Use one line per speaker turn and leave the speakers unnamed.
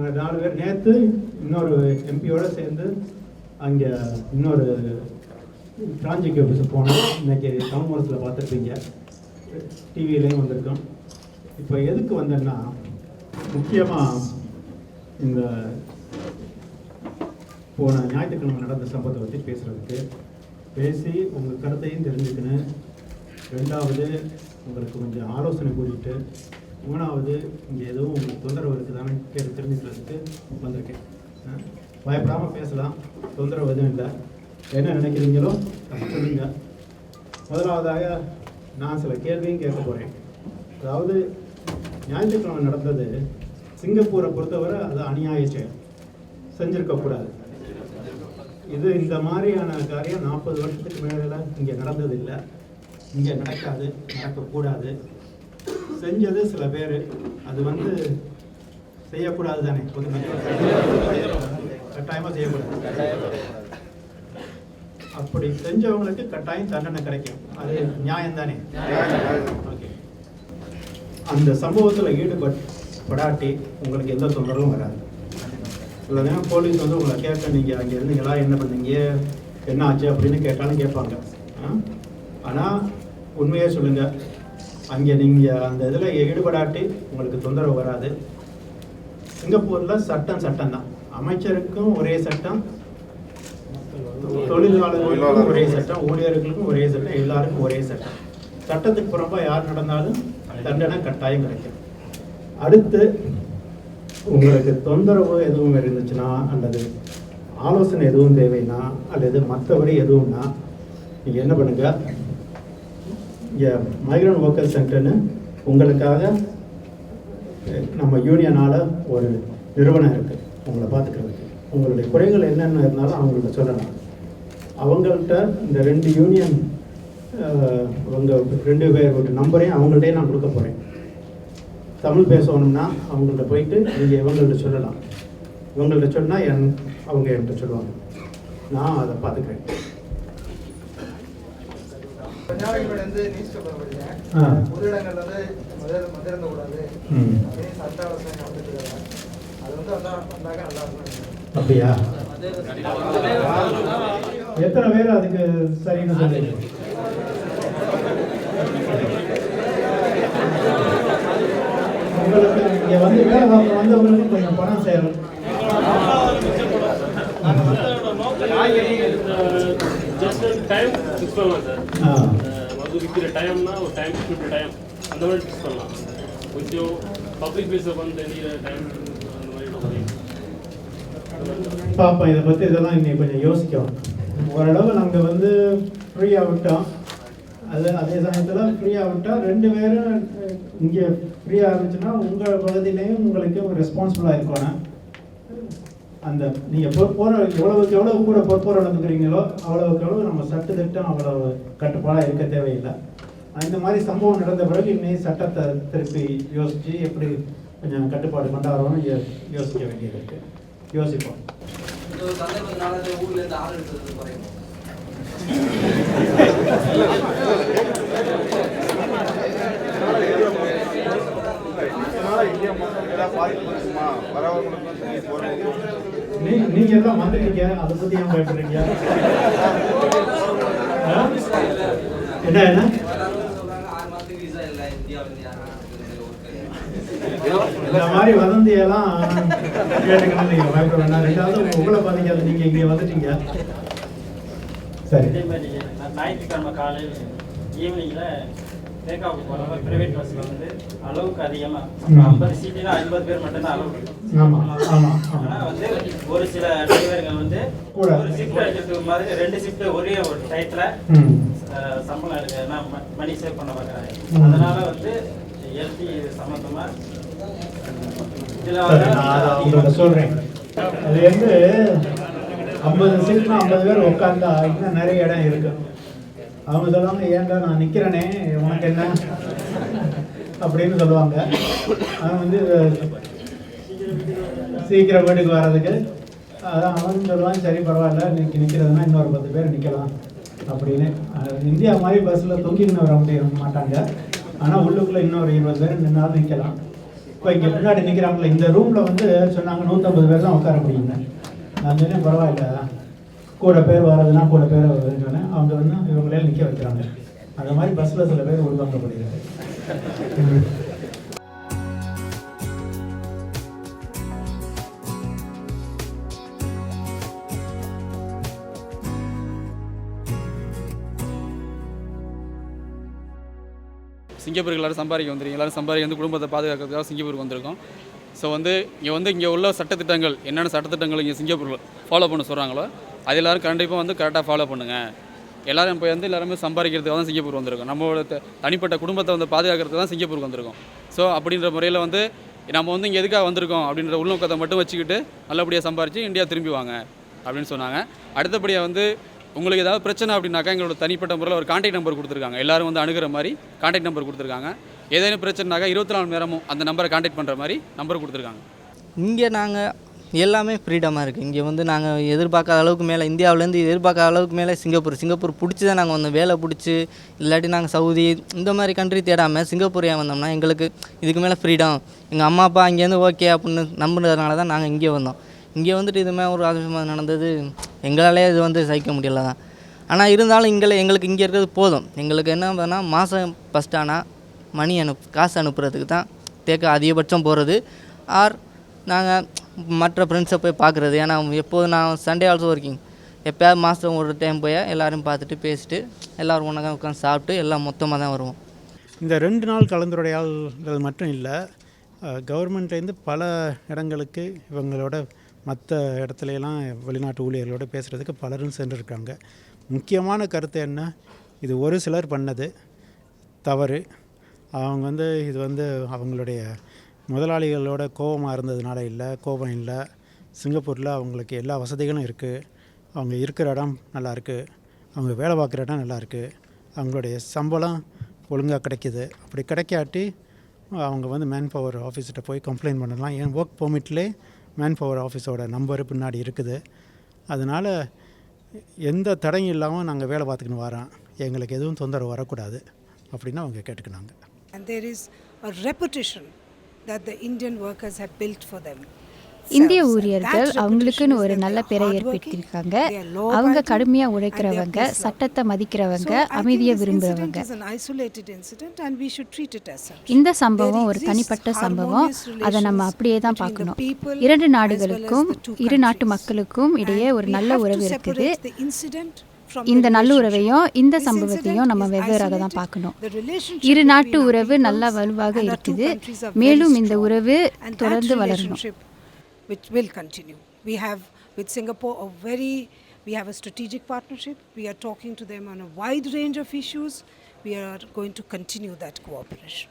நாங்கள் 4 பேர் நேற்று இன்னொரு எம்பியோடு சேர்ந்து அங்கே இன்னொரு டிரான்ஜிக் ஆஃபீஸுக்கு போனோம். இன்றைக்கி தமிழ்மூலத்தில் பார்த்துருப்பீங்க, டிவிலையும் வந்திருக்கோம். இப்போ எதுக்கு வந்தேன்னா, முக்கியமாக இந்த போன ஞாயிற்றுக்கிழமை நடந்த சம்பவத்தை பற்றி பேசுகிறதுக்கு, பேசி உங்கள் கருத்தையும் தெரிஞ்சுக்கணும். 2வது உங்களுக்கு கொஞ்சம் ஆலோசனை கூட்டிகிட்டு, 3வது இங்கே எதுவும் உங்களுக்கு தொந்தரவு இருக்குதான்னு கேட்டு தெரிஞ்சுக்கிறதுக்கு வந்திருக்கேன். பயப்படாமல் பேசலாம், தொந்தரவு எதுவும் இல்லை. என்ன நினைக்கிறீங்களோ அது சொல்லுங்க. முதலாவதாக நான் சில கேள்வியும் கேட்க போகிறேன். அதாவது ஞாயிற்றுக்கிழமை நடந்தது சிங்கப்பூரை பொறுத்தவரை அது அநியாய செயல், செஞ்சுருக்கக்கூடாது. இது இந்த மாதிரியான காரியம் 40 வருஷத்துக்கு மேலே இங்கே நடந்ததில்லை, இங்கே நடக்காது, நடக்கக்கூடாது. செஞ்சது சில பேர், அது செய்யக்கூடாது தானே, கட்டாயமாக செய்யக்கூடாது. அப்படி செஞ்சவங்களுக்கு கட்டாயம் தண்டனை கிடைக்கும், அது நியாயம் தானே. ஓகே, அந்த சம்பவத்தில் ஈடுபடாட்டி உங்களுக்கு எந்த தொந்தரவும் வராது. சில நேரம் போலீஸ் உங்களை கேட்க, நீங்கள் அங்கே இருந்தீங்களா, என்ன பண்ணீங்க, என்ன ஆச்சு அப்படின்னு கேட்டாலும் கேட்பாங்க. ஆனால் உண்மையே சொல்லுங்கள், அங்கே நீங்கள் அந்த இதில் ஈடுபடாட்டி உங்களுக்கு தொந்தரவு வராது. சிங்கப்பூரில் சட்டம் தான். அமைச்சருக்கும் ஒரே சட்டம், தொழிலாளர்களுக்கும் ஒரே சட்டம், ஊழியர்களுக்கும் ஒரே சட்டம், எல்லாருக்கும் ஒரே சட்டம். சட்டத்துக்கு புறம்பா யார் நடந்தாலும் தண்டனை கட்டாயம் கிடைக்கும். அடுத்து உங்களுக்கு தொந்தரவு எதுவும் இருந்துச்சுன்னா, அல்லது ஆலோசனை எதுவும் தேவைன்னா, அல்லது மற்றபடி எதுவும்னா, நீங்கள் என்ன பண்ணுங்க, இங்கே மைக்ரண்ட் ஒர்க்கர்ஸ் சென்டர்னு உங்களுக்காக நம்ம யூனியனால் ஒரு நிறுவனம் இருக்குது உங்களை பார்த்துக்கிறதுக்கு. உங்களுடைய குறைகள் என்னென்ன இருந்தாலும் அவங்கள்ட்ட சொல்லலாம். அவங்கள்ட்ட இந்த 2 யூனியன் உங்கள் 2 பேரோட நம்பரையும் அவங்கள்ட்டே நான் கொடுக்க போகிறேன். தமிழ் பேசணும்னா அவங்கள்ட்ட போயிட்டு நீங்கள் இவங்கள்ட்ட சொல்லலாம். இவங்கள்ட்ட சொன்னால் அவங்க என்கிட்ட சொல்லுவாங்க, நான் அதை பார்த்துக்கிறேன். அப்படியா? எத்தனை பேர் அதுக்கு சரின்னு சொல்லுங்க. உங்களுக்கு இங்கே வேலை பார்க்க வந்தவங்களுக்கு கொஞ்சம் பணம் சேரும். பாப்பா இதை பற்றி இதெல்லாம் இன்னைக்கு கொஞ்சம் யோசிக்கும். ஓரளவு நாங்கள் ஃப்ரீயாக விட்டோம். அதே சமயத்தில் ஃப்ரீயாக விட்டால் 2 பேரும் இங்கே ஃப்ரீயாக இருந்துச்சுன்னா உங்கள் பகுதியிலையும் உங்களுக்கு ரெஸ்பான்சிபிளாக இருக்கணும். அந்த நீங்கள் எவ்வளவுக்கு எவ்வளவு கூட பொறுப்போர் நடந்துக்கிறீங்களோ அவ்வளவுக்கு எவ்வளவு நம்ம சட்டத்திட்டம் அவ்வளவு கட்டுப்பாடாக இருக்க தேவையில்லை. இந்த மாதிரி சம்பவம் நடந்த பிறகு இன்னும் சட்டத்தை திருப்பி யோசித்து எப்படி கொஞ்சம் கட்டுப்பாடு கொண்டாடுறோம்னு யோசிக்க வேண்டியது இருக்குது. யோசிப்போம். நீங்க எல்லாம் வந்துட்டீங்க, அதை பத்தி ஏன் பயப்படுறீங்க? என்ன என்ன இந்த மாதிரி வதந்தியெல்லாம் கேட்டுக்கணும், நீங்க பயப்பட வேண்டாம். 2வது உங்களை பாதிக்காது, நீங்க இங்க வந்துட்டீங்க. சரி,
ஞாயிற்றுக்கிழமை காலையில் ஈவினிங்ல தேக்காவுக்கு போகிறவங்க பிரைவேட் பஸ்ஸில் அளவுக்கு அதிகமாக 50 சீட்டுனா 50 பேர் மட்டும்தான் அளவு. ஆனால் ஒரு சில டிரைவர்கள் ஒரு ஷிஃப்ட் எடுக்கிறது மாதிரி 2 ஷிஃப்ட் ஒரே ஒரு டயத்தில் சம்பளம் எடுக்க மணி சேவ் பண்ண பார்க்குறாங்க. அதனால எல்டி சம்மந்தமாக
இதில் சொல்கிறேன். அது 50 சீட்னா 50 பேர் உட்காந்தா இன்னும் நிறைய இடம் இருக்கு. அவங்க சொல்லுவாங்க, ஏன்டா நான் நிற்கிறேனே உனக்கு என்ன அப்படின்னு சொல்லுவாங்க. அவன் சீக்கிரம் வீட்டுக்கு வர்றதுக்கு அதான் அவன் சொல்லுவான், சரி பரவாயில்ல இன்னைக்கு நிற்கிறதுனா இன்னொரு 10 பேர் நிற்கலாம் அப்படின்னு. இந்தியா மாதிரி பஸ்ஸில் தொங்கின்னு வர மாட்டாங்க, ஆனால் உள்ளுக்குள்ளே இன்னொரு 20 பேர் நின்னாலும் நிற்கலாம். இப்போ இங்கே முன்னாடி நிற்கிறாங்களே இந்த ரூமில் வந்து சொன்னாங்க 150 பேர் தான் உட்கார முடியுங்க. நான் சொன்னேன் பரவாயில்ல, கூட பேர் வர்றதுன்னா கூட பேர் சொன்னேன். அவங்க வந்து இவங்களே நிற்க வைக்கிறாங்க. அந்த மாதிரி பஸ்ஸில் சில பேர் உருவாக்கப்படுகிறது.
சிங்கப்பூருக்கு எல்லோரும் சம்பாதிக்க வந்துருக்கோம். எல்லோரும் சம்பாதிக்க வந்து குடும்பத்தை பாதுகாக்கிறதுக்காக சிங்கப்பூருக்கு வந்திருக்கோம். ஸோ வந்து இங்கே உள்ள சட்டத்திட்டங்கள் என்னென்ன சட்டத்திட்டங்கள் இங்கே சிங்கப்பூரில் ஃபாலோ பண்ண சொல்கிறாங்களோ அது எல்லோரும் கண்டிப்பாக வந்து கரெக்டாக ஃபாலோ பண்ணுங்கள். எல்லோரும் இப்போ வந்து எல்லாருமே சம்பாதிக்கிறதுக்காக தான் சிங்கப்பூர் வந்திருக்கோம். நம்மளோட தனிப்பட்ட குடும்பத்தை வந்து பாதுகாக்கிறதுக்கு தான் சிங்கப்பூருக்கு வந்திருக்கோம். ஸோ அப்படின்ற முறையில் வந்து நம்ம வந்து இங்கே எதுக்காக வந்திருக்கோம் அப்படின்ற உள்நோக்கத்தை மட்டும் வச்சுக்கிட்டு நல்லபடியாக சம்பாரித்து இந்தியா திரும்பி வாங்க அப்படின்னு சொன்னாங்க. அடுத்தபடியாக வந்து உங்களுக்கு ஏதாவது பிரச்சனை அப்படின்னாக்கா எங்களோட தனிப்பட்ட முறையில் ஒரு கான்டாக்ட் நம்பர் கொடுத்துருக்காங்க. எல்லோரும் வந்து அணுகிற மாதிரி கான்டாக்ட் நம்பர் கொடுத்துருக்காங்க. ஏதேனும் பிரச்சனைனாக்கா 24 மணி நேரமும் அந்த நம்பரை கான்டாக்ட் பண்ணுற மாதிரி நம்பர் கொடுத்துருக்காங்க.
இங்கே நாங்கள் எல்லாமே ஃப்ரீடமாக இருக்குது. இங்கே வந்து நாங்கள் எதிர்பார்க்காத அளவுக்கு மேலே, இந்தியாவிலேருந்து எதிர்பார்க்காத அளவுக்கு மேலே சிங்கப்பூர் பிடிச்சி தான் நாங்கள் வந்து வேலை பிடிச்சி, இல்லாட்டி நாங்கள் சவுதி இந்த மாதிரி கண்ட்ரி தேடாமல் சிங்கப்பூர் ஏன் வந்தோம்னா எங்களுக்கு இதுக்கு மேலே ஃப்ரீடம், எங்கள் அம்மா அப்பா அங்கேருந்து ஓகே அப்படின்னு நம்புறதுனால தான் நாங்கள் இங்கே வந்தோம். இங்கே வந்துட்டு இதுமாதிரி ஒரு ஆச்சரியமாக நடந்தது எங்களாலே இது வந்து சகிக்க முடியல தான். ஆனால் இருந்தாலும் எங்களுக்கு இங்கே இருக்கிறது போதும். எங்களுக்கு என்ன பண்ணால் மாதம் ஃபஸ்ட் ஆனால் காசு அனுப்புறதுக்கு தான் அதிகபட்சம் போகிறது. ஆர் நாங்கள் மற்ற ஃப்ரெண்ட்ஸை போய் பார்க்குறது. ஏன்னா எப்போதும் நான் சண்டே ஆல்சோ ஒர்க்கிங், எப்போயாவது மாதம் ஒரு டைம் போய் எல்லோரும் பார்த்துட்டு பேசிட்டு எல்லோரும் ஒன்றா உட்காந்து சாப்பிட்டு எல்லாம் மொத்தமாக தான் வருவோம்.
இந்த 2 நாள் கலந்துரையாடல் மட்டும் இல்லை, கவர்மெண்ட்லேருந்து பல இடங்களுக்கு இவங்களோட மற்ற இடத்துலையெல்லாம் வெளிநாட்டு ஊழியர்களோடு பேசுகிறதுக்கு பலரும் சென்றிருக்காங்க. முக்கியமான கருத்து என்ன, இது ஒரு சிலர் பண்ணது தவறு. அவங்க வந்து இது வந்து அவங்களுடைய முதலாளிகளோட கோபமாக இருந்ததுனால இல்லை, கோபம் இல்லை. சிங்கப்பூரில் அவங்களுக்கு எல்லா வசதிகளும் இருக்குது. அவங்க இருக்கிற இடம் நல்லாயிருக்கு, அவங்க வேலை பார்க்குற இடம் நல்லாயிருக்கு, அவங்களுடைய சம்பளம் ஒழுங்காக கிடைக்கிது. அப்படி கிடைக்காட்டி அவங்க வந்து மேன் பவர் ஆஃபீஸ்கிட்ட போய் கம்ப்ளைண்ட் பண்ணலாம். ஏன் ஒர்க் பெர்மிட்லேயே மேன் பவர் ஆஃபீஸோட நம்பர் பின்னாடி இருக்குது. அதனால் எந்த தடையும் இல்லாமல் நாங்கள் வேலை பார்த்துக்கின்னு வரோம், எங்களுக்கு எதுவும் தொந்தரவு வரக்கூடாது அப்படின்னு அவங்க கேட்டுக்கினாங்க.
And there is a reputation that the Indian workers have built for them.
இந்திய ஊழியர்கள் அவங்களுக்குன்னு ஒரு நல்ல பேரை ஏற்படுத்தியிருக்காங்க. அவங்க கடுமையாக உழைக்கிறவங்க, சட்டத்தை மதிக்கிறவங்க, அமைதியை விரும்புகிறவங்க. இந்த சம்பவம் ஒரு தனிப்பட்ட சம்பவம், அதை நம்ம அப்படியே தான் பார்க்கணும். 2 நாடுகளுக்கும் 2 நாட்டு மக்களுக்கும் இடையே ஒரு நல்ல உறவு இருக்குது. இந்த நல்லுறவையும் இந்த சம்பவத்தையும் நம்ம வெவ்வேறாக தான் பார்க்கணும். 2 நாட்டு உறவு நல்லா வலுவாக இருக்குது. மேலும் இந்த உறவு தொடர்ந்து வளரணும்.
Which will continue. We have with Singapore we have a strategic partnership. We are talking to them on a wide range of issues. We are going to continue that cooperation.